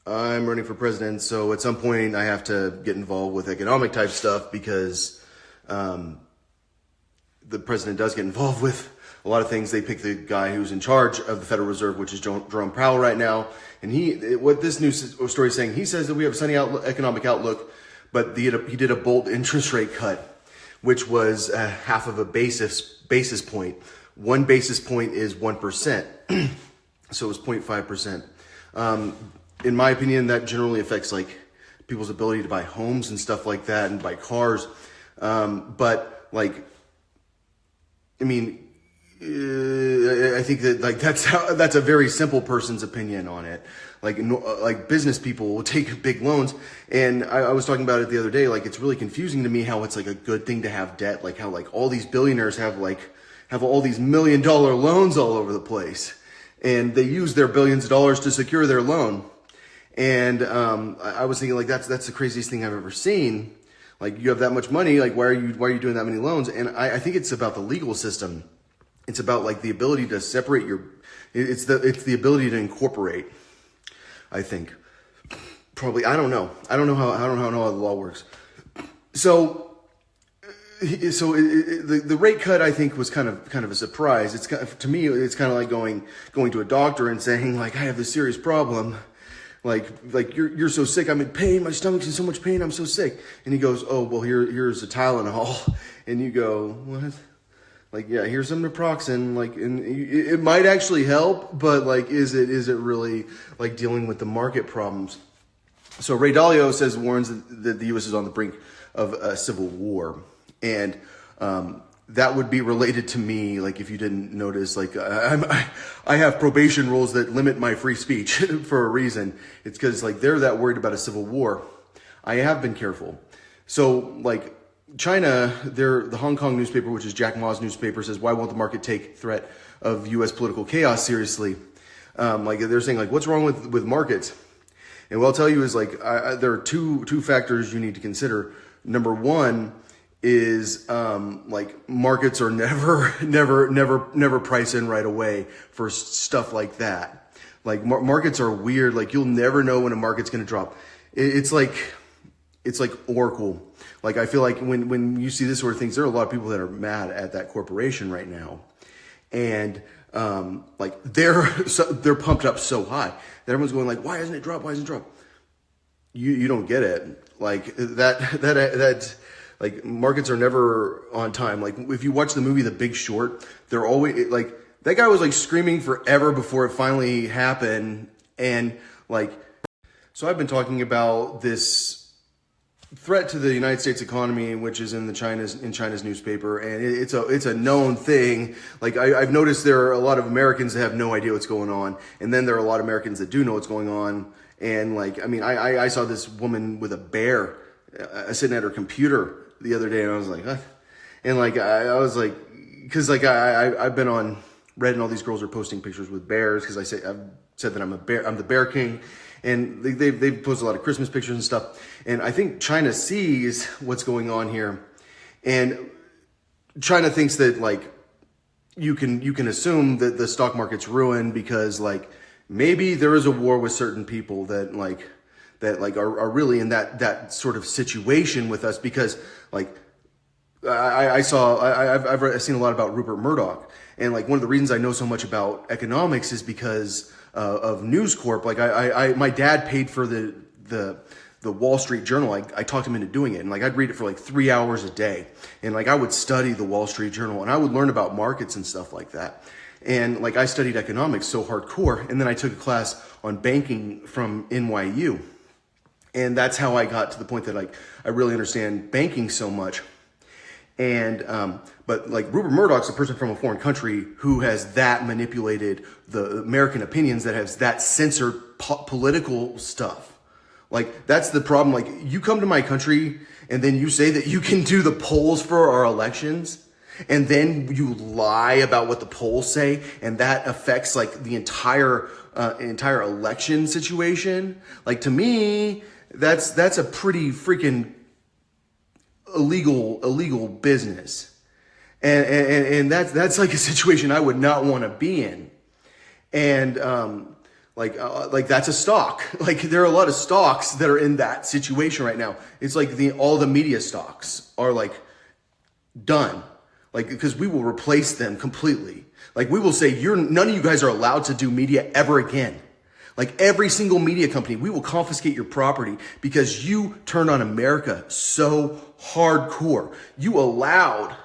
I'm running for president, so at some point I have to get involved with economic type stuff because the president does get involved with a lot of things. They pick the guy who's in charge of the Federal Reserve, which is Jerome Powell right now. And what this news story is saying, he says that we have a sunny economic outlook, but he did a bold interest rate cut, which was half of a basis point. 1 basis point is 1%, so it was 0.5%. In my opinion, that generally affects like people's ability to buy homes and stuff like that and buy cars. But like, I mean, I think that like that's a very simple person's opinion on it. Like business people will take big loans, and I was talking about it the other day. Like, it's really confusing to me how it's like a good thing to have debt. Like how like all these billionaires have all these $1 million loans all over the place, and they use their billions of dollars to secure their loan. And I was thinking like that's the craziest thing I've ever seen. Like, you have that much money, like why are you doing that many loans? And I think it's about the legal system. It's about like the ability to separate it's the ability to incorporate. I think probably I don't know how the law works. So the rate cut, I think, was kind of a surprise. To me, it's kind of like going to a doctor and saying like, I have this serious problem. Like you're so sick, I'm in pain, my stomach's in so much pain, I'm so sick. And he goes, oh, well, here's a Tylenol. And you go, what? Like, yeah, here's some naproxen. Like, and it might actually help, but like, is it really like dealing with the market problems? So Ray Dalio warns that the U.S. is on the brink of a civil war. And that would be related to me. Like, if you didn't notice, like I have probation rules that limit my free speech for a reason. It's because like they're that worried about a civil war. I have been careful. So like China, the Hong Kong newspaper, which is Jack Ma's newspaper, says, why won't the market take threat of U.S. political chaos seriously? Like they're saying like, what's wrong with markets? And what I'll tell you is like there are two factors you need to consider. Number one is like markets are never price in right away for stuff like that. Like markets are weird. Like you'll never know when a market's going to drop. It's like Oracle. Like I feel like when you see this sort of things, there are a lot of people that are mad at that corporation right now, and like they're pumped up so high that everyone's going like, why hasn't it dropped? Why hasn't it dropped? You don't get it. Like that. Like markets are never on time. Like if you watch the movie The Big Short, they're always like, that guy was like screaming forever before it finally happened. And like, so I've been talking about this threat to the United States economy, which is in China's newspaper. And it's a known thing. Like I've noticed there are a lot of Americans that have no idea what's going on. And then there are a lot of Americans that do know what's going on. And like, I mean, I saw this woman with a bear sitting at her computer the other day, and I was like, huh? And like I was like, because like I've been on Reddit, and all these girls are posting pictures with bears because I've said that I'm the bear king, and they post a lot of Christmas pictures and stuff. And I think China sees what's going on here, and China thinks that like you can assume that the stock market's ruined because like maybe there is a war with certain people that are really in that sort of situation with us, because like I've seen a lot about Rupert Murdoch, and like one of the reasons I know so much about economics is because of News Corp. Like my dad paid for the Wall Street Journal. I talked him into doing it, and like I'd read it for like 3 hours a day, and like I would study the Wall Street Journal, and I would learn about markets and stuff like that. And like I studied economics so hardcore, and then I took a class on banking from NYU. And that's how I got to the point that like I really understand banking so much. And but like Rupert Murdoch's a person from a foreign country who has that manipulated the American opinions, that has that censored political stuff. Like that's the problem. Like you come to my country and then you say that you can do the polls for our elections, and then you lie about what the polls say, and that affects like the entire election situation. Like to me, that's a pretty freaking illegal business, and that's like a situation I would not want to be in. And Like that's a stock. Like there are a lot of stocks that are in that situation right now. It's like all the media stocks are like done. Like, because we will replace them completely. Like we will say, none of you guys are allowed to do media ever again. Like every single media company, we will confiscate your property because you turned on America so hardcore. You allowed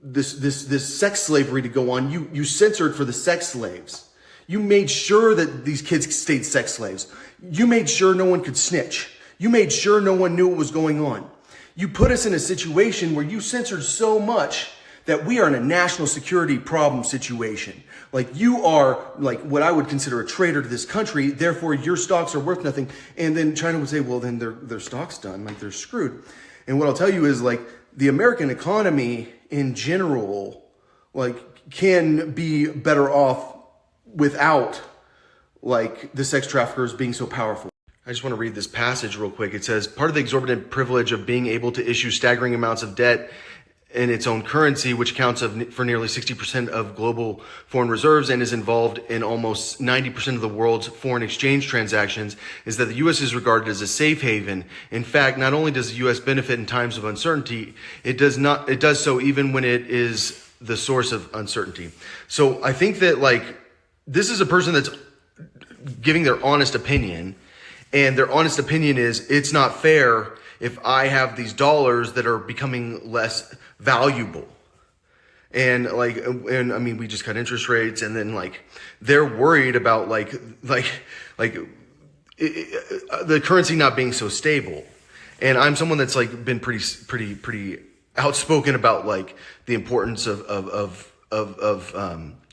this sex slavery to go on. You censored for the sex slaves. You made sure that these kids stayed sex slaves. You made sure no one could snitch. You made sure no one knew what was going on. You put us in a situation where you censored so much that we are in a national security problem situation. Like you are like what I would consider a traitor to this country. Therefore, your stocks are worth nothing. And then China would say, well, then their stock's done. Like they're screwed. And what I'll tell you is like the American economy in general, like can be better off without like the sex traffickers being so powerful. I just want to read this passage real quick. It says, part of the exorbitant privilege of being able to issue staggering amounts of debt in its own currency, which accounts for nearly 60% of global foreign reserves and is involved in almost 90% of the world's foreign exchange transactions, is that the U.S. is regarded as a safe haven. In fact, not only does the U.S. benefit in times of uncertainty, it does so even when it is the source of uncertainty. So I think that like, this is a person that's giving their honest opinion, and their honest opinion is it's not fair if I have these dollars that are becoming less valuable. And I mean, we just cut interest rates, and then like they're worried about the currency not being so stable. And I'm someone that's like been pretty outspoken about like the importance of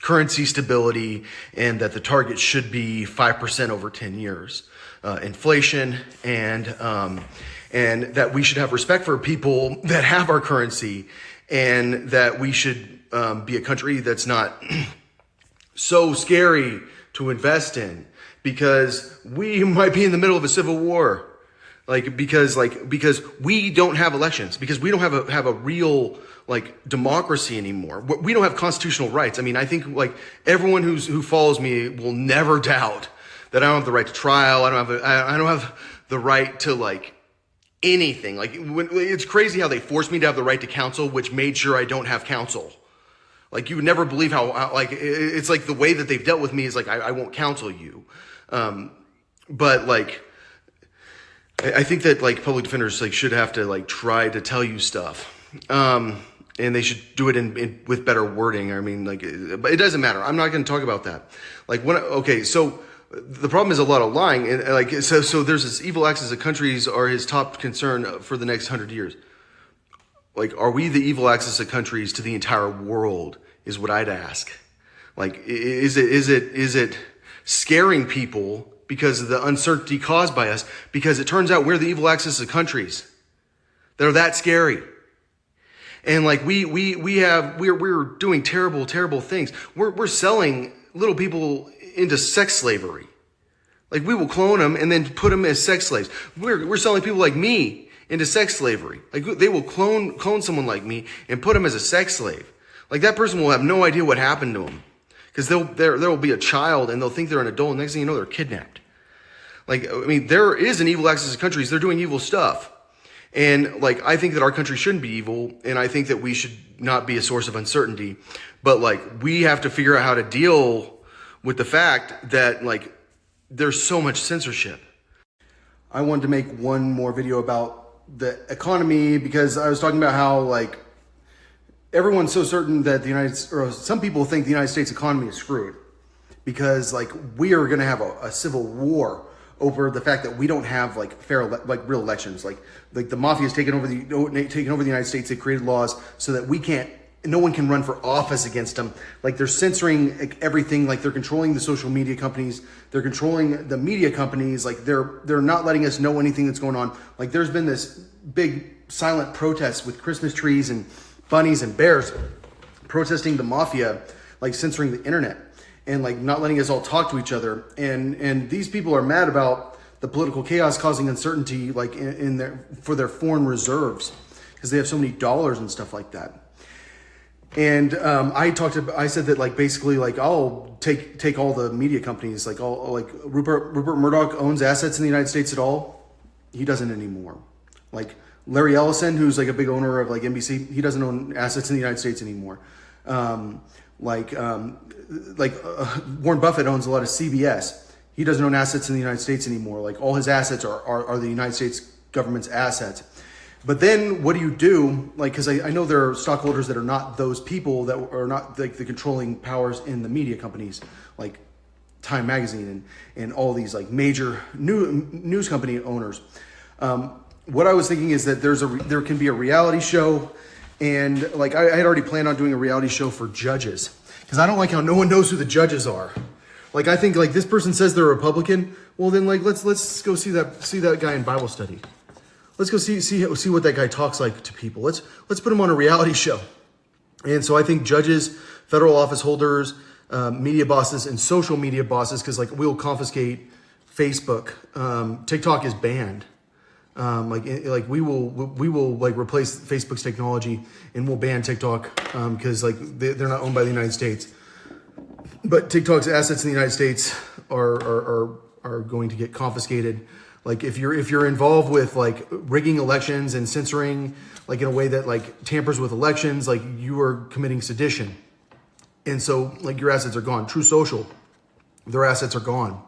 currency stability, and that the target should be 5% over 10 years, inflation, and that we should have respect for people that have our currency, and that we should be a country that's not so scary to invest in, because we might be in the middle of a civil war. Because we don't have elections, because we don't have a real like democracy anymore. We don't have constitutional rights. I mean, I think like everyone who follows me will never doubt that I don't have the right to trial. I don't have the right to like anything. Like it's crazy how they forced me to have the right to counsel, which made sure I don't have counsel. Like you would never believe how like it's like the way that they've dealt with me is like I won't counsel you. But like I think that like public defenders like should have to like try to tell you stuff. And they should do it with better wording. I mean, like, but it doesn't matter. I'm not going to talk about that. Like, so the problem is a lot of lying. And like, so there's this evil axis of countries are his top concern for the next 100 years. Like, are we the evil axis of countries to the entire world is what I'd ask. Like, is it scaring people because of the uncertainty caused by us? Because it turns out we're the evil axis of countries that are that scary. And like we're doing terrible things. We're selling little people into sex slavery. Like we will clone them and then put them as sex slaves. We're selling people like me into sex slavery. Like they will clone someone like me and put them as a sex slave. Like that person will have no idea what happened to them, because there will be a child and they'll think they're an adult. And next thing you know, they're kidnapped. Like, I mean, there is an evil axis of countries. They're doing evil stuff. And like, I think that our country shouldn't be evil, and I think that we should not be a source of uncertainty. But like, we have to figure out how to deal with the fact that like, there's so much censorship. I wanted to make one more video about the economy, because I was talking about how like, everyone's so certain that some people think the United States economy is screwed, because like, we are going to have a civil war over the fact that we don't have like fair, like real elections. Like the mafia has taken over the United States. They created laws so that no one can run for office against them. Like they're censoring everything. Like they're controlling the social media companies. They're controlling the media companies. Like they're not letting us know anything that's going on. Like there's been this big silent protest with Christmas trees and bunnies and bears protesting the mafia, like censoring the internet and like not letting us all talk to each other. And these people are mad about the political chaos causing uncertainty, like for their foreign reserves, because they have so many dollars and stuff like that. And I said that like basically like I'll take all the media companies, like all like Rupert Murdoch owns assets in the United States at all. He doesn't anymore. Like Larry Ellison, who's like a big owner of like NBC, he doesn't own assets in the United States anymore. Warren Buffett owns a lot of CBS. He doesn't own assets in the United States anymore. Like all his assets are the United States government's assets. But then what do you do? Like, because I know there are stockholders that are not those people, that are not like the controlling powers in the media companies, like Time Magazine and all these like major news company owners. What I was thinking is that there can be a reality show, and like I had already planned on doing a reality show for judges, because I don't like how no one knows who the judges are. Like I think like this person says they're a Republican. Well then like let's go see that guy in Bible study. Let's go see what that guy talks like to people. Let's put him on a reality show. And so I think judges, federal office holders, media bosses, and social media bosses, because like we'll confiscate Facebook. TikTok is banned. We will like replace Facebook's technology, and we'll ban TikTok because like they're not owned by the United States. But TikTok's assets in the United States are going to get confiscated. Like if you're involved with like rigging elections and censoring like in a way that like tampers with elections, like you are committing sedition. And so like your assets are gone. True Social, their assets are gone.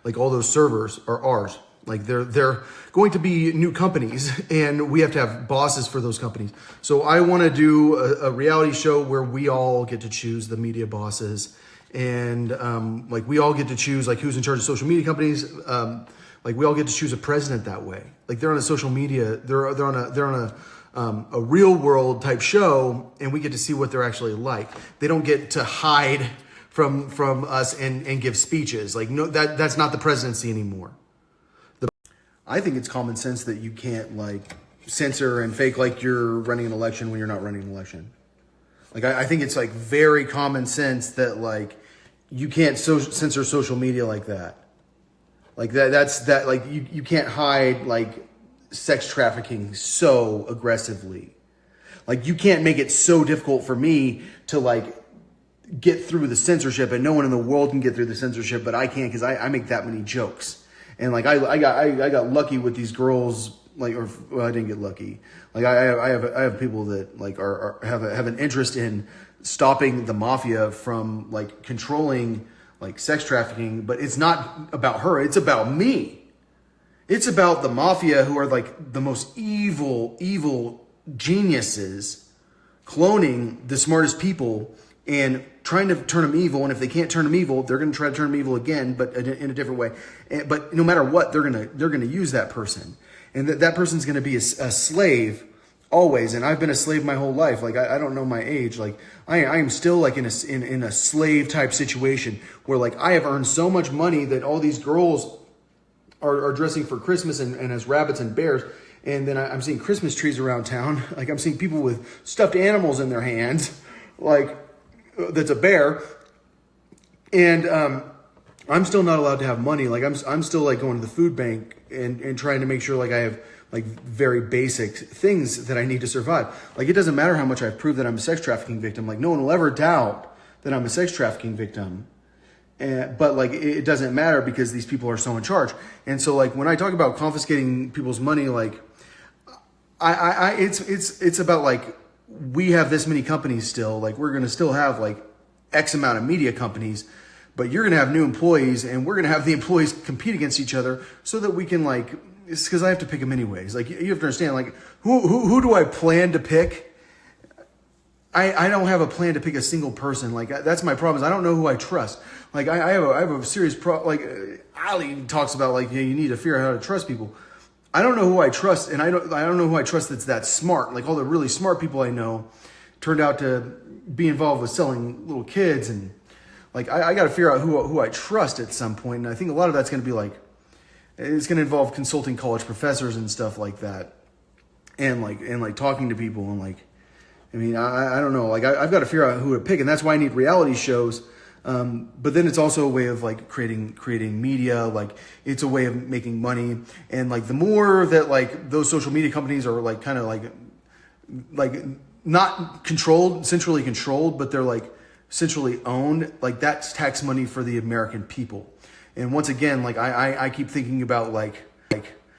Like all those servers are ours. Like they're going to be new companies, and we have to have bosses for those companies. So I want to do a reality show where we all get to choose the media bosses, and like we all get to choose like who's in charge of social media companies. Like we all get to choose a president that way. Like they're on a social media, they're on a real world type show, and we get to see what they're actually like. They don't get to hide from us and give speeches. Like no, that's not the presidency anymore. I think it's common sense that you can't like censor and fake like you're running an election when you're not running an election. Like I think it's like very common sense that like you can't censor social media like that. Like that's like you can't hide like sex trafficking so aggressively. Like you can't make it so difficult for me to like get through the censorship, and no one in the world can get through the censorship, but I can, because I make that many jokes. And like I got lucky with these girls, like, or well, I didn't get lucky. Like I have people that like have an interest in stopping the mafia from like controlling like sex trafficking, but it's not about her. It's about me. It's about the mafia, who are like the most evil geniuses, cloning the smartest people and trying to turn them evil. And if they can't turn them evil, they're going to try to turn them evil again, but in a different way. But no matter what, they're going to use that person, and that person's going to be a slave always. And I've been a slave my whole life. Like I don't know my age. Like I am still like in a slave type situation where like I have earned so much money that all these girls are dressing for Christmas and as rabbits and bears. And then I'm seeing Christmas trees around town. Like I'm seeing people with stuffed animals in their hands, like that's a bear. And I'm still not allowed to have money. Like I'm still like going to the food bank and trying to make sure like I have like very basic things that I need to survive. Like it doesn't matter how much I've proved that I'm a sex trafficking victim. Like no one will ever doubt that I'm a sex trafficking victim. But like it doesn't matter because these people are so in charge. And so like when I talk about confiscating people's money, like it's about like we have this many companies still. Like we're gonna still have like X amount of media companies, but you're gonna have new employees, and we're gonna have the employees compete against each other so that we can like. It's because I have to pick them anyways. Like you have to understand, like who do I plan to pick? I don't have a plan to pick a single person. Like that's my problem. Is I don't know who I trust. Like I have a serious problem. Like Ali talks about like you need to figure out how to trust people. I don't know who I trust, and I don't know who I trust that's that smart. Like all the really smart people I know turned out to be involved with selling little kids, and like I got to figure out who I trust at some point. And I think a lot of that's going to be like. It's going to involve consulting college professors and stuff like that, and like talking to people, and like, I mean, I don't know, like I've got to figure out who to pick, and that's why I need reality shows. But then it's also a way of like creating media, like it's a way of making money, and like the more that like those social media companies are like kind of like not controlled, centrally controlled, but they're like centrally owned. Like that's tax money for the American people. And once again, like I keep thinking about like